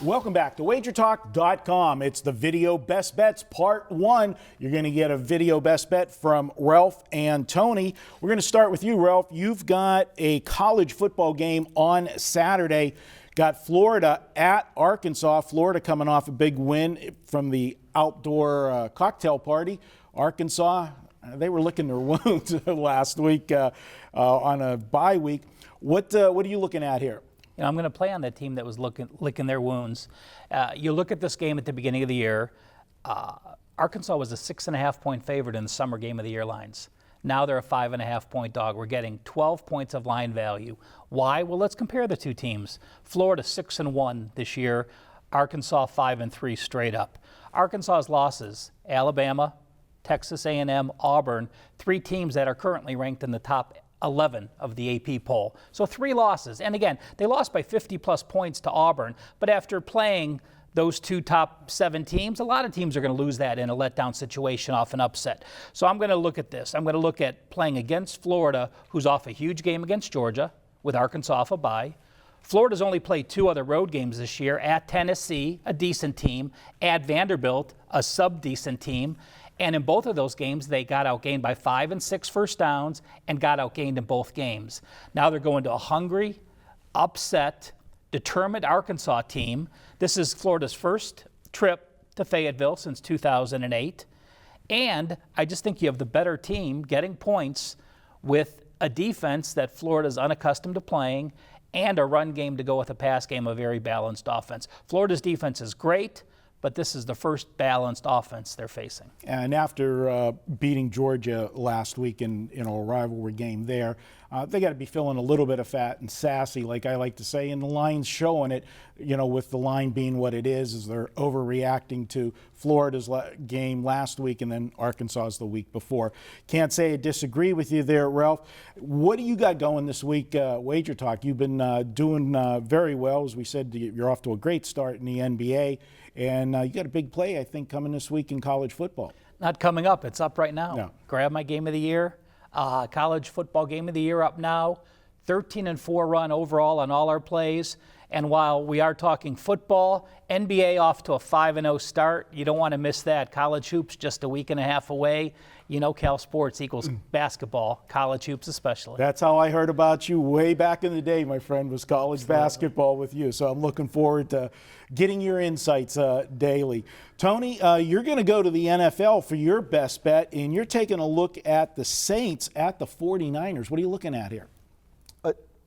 Welcome back to WagerTalk.com. It's the Video Best Bets Part 1. You're going to get a video best bet from Ralph and Tony. We're going to start with you, Ralph. You've got a college football game on Saturday. Got Florida at Arkansas. Florida coming off a big win from the outdoor cocktail party. Arkansas, they were licking their wounds last week on a bye week. What are you looking at here? You know, I'm going to play on that team that was licking their wounds. You look at this game at the beginning of the year, Arkansas was a 6.5-point favorite in the summer game of the year lines. Now they're a 5.5-point dog. We're getting 12 points of line value. Why? Well, let's compare the two teams. Florida 6-1 this year, Arkansas 5-3 straight up. Arkansas's losses, Alabama, Texas A&M, Auburn, three teams that are currently ranked in the top 11 of the AP poll. So 3 losses. And again, they lost by 50-plus points to Auburn. But after playing those two top 7 teams, a lot of teams are going to lose that in a letdown situation off an upset. So I'm going to look at this. I'm going to look at playing against Florida, who's off a huge game against Georgia, with Arkansas off a bye. Florida's only played 2 other road games this year, at Tennessee, a decent team, at Vanderbilt, a sub-decent team. And in both of those games, they got outgained by 5 and 6 first downs and got outgained in both games. Now they're going to a hungry, upset, determined Arkansas team. This is Florida's first trip to Fayetteville since 2008. And I just think you have the better team getting points with a defense that Florida's unaccustomed to playing and a run game to go with a pass game, a very balanced offense. Florida's defense is great, but this is the first balanced offense they're facing. And after beating Georgia last week in a rivalry game there, they got to be feeling a little bit of fat and sassy, like I like to say, and the line's showing it, with the line being what it is they're overreacting to Florida's game last week and then Arkansas's the week before. Can't say I disagree with you there, Ralph. What do you got going this week, Wager Talk? You've been doing very well. As we said, you're off to a great start in the NBA. And you got a big play, I think, coming this week in college football. Not coming up. It's up right now. No. Grab my game of the year. College football game of the year up now. 13-4 run overall on all our plays. And while we are talking football, NBA off to a 5-0 start. You don't want to miss that. College hoops just a week and a half away. Cal Sports equals basketball, college hoops especially. That's how I heard about you way back in the day, my friend, was college basketball with you. So I'm looking forward to getting your insights daily. Tony, you're going to go to the NFL for your best bet, and you're taking a look at the Saints at the 49ers. What are you looking at here?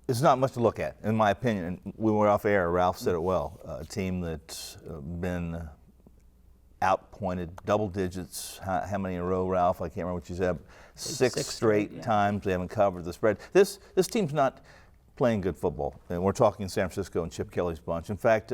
It's not much to look at, in my opinion. When we were off air, Ralph said it well. A team that's been outpointed double digits. How many in a row, Ralph? I can't remember what you said. Six straight times they haven't covered the spread. This team's not playing good football. And we're talking San Francisco and Chip Kelly's bunch. In fact,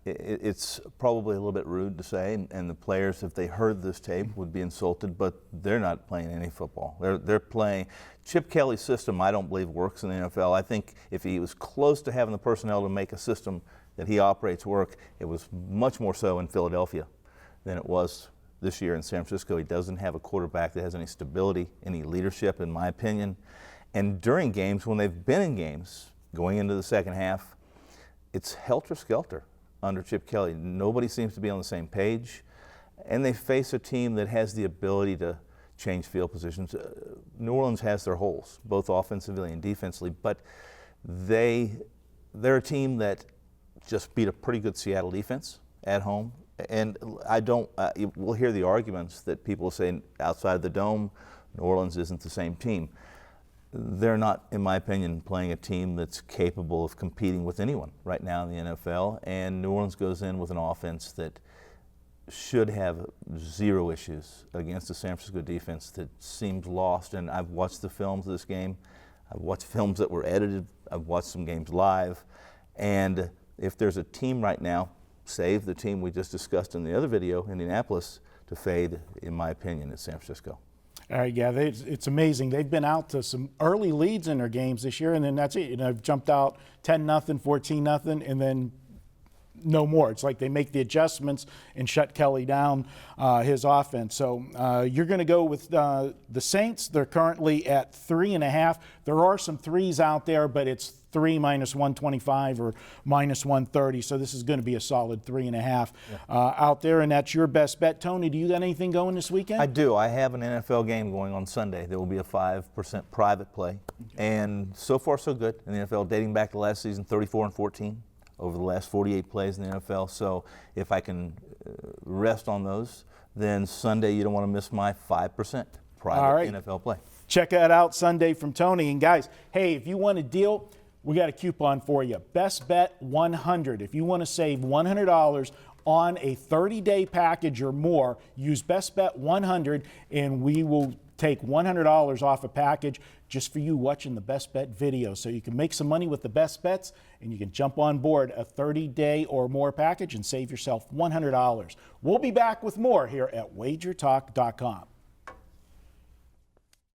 it's probably a little bit rude to say, and the players, if they heard this tape, would be insulted, but they're not playing any football. They're playing Chip Kelly's system. I don't believe works in the NFL. I think if he was close to having the personnel to make a system that he operates work, it was much more so in Philadelphia than it was this year in San Francisco. He doesn't have a quarterback that has any stability, any leadership, in my opinion. And during games, when they've been in games, going into the second half, it's helter-skelter under Chip Kelly. Nobody seems to be on the same page. And they face a team that has the ability to change field positions. New Orleans has their holes, both offensively and defensively, but they're a team that just beat a pretty good Seattle defense at home. And we'll hear the arguments that people say outside the dome, New Orleans isn't the same team. They're not, in my opinion, playing a team that's capable of competing with anyone right now in the NFL. And New Orleans goes in with an offense that should have 0 issues against the San Francisco defense that seems lost. And I've watched the films of this game. I've watched films that were edited. I've watched some games live. And if there's a team right now, save the team we just discussed in the other video, Indianapolis, to fade, in my opinion, is San Francisco. Yeah, it's amazing. They've been out to some early leads in their games this year, and then that's it. They've jumped out 10-0, 14-0, and then no more. It's like they make the adjustments and shut Kelly down, his offense. So you're going to go with the Saints. They're currently at 3.5. There are some threes out there, but it's 3 minus 125 or minus 130. So this is going to be a solid 3.5 out there. And that's your best bet. Tony, do you got anything going this weekend? I do. I have an NFL game going on Sunday. There will be a 5% private play. And so far, so good in the NFL, dating back to last season, 34-14 over the last 48 plays in the NFL. So if I can rest on those, then Sunday you don't want to miss my 5% private NFL play. Check that out Sunday from Tony. And guys, hey, if you want a deal, we got a coupon for you. Best Bet 100. If you want to save $100 on a 30-day package or more, use Best Bet 100 and we will take $100 off a package just for you watching the Best Bet video. So you can make some money with the best bets and you can jump on board a 30-day or more package and save yourself $100. We'll be back with more here at WagerTalk.com.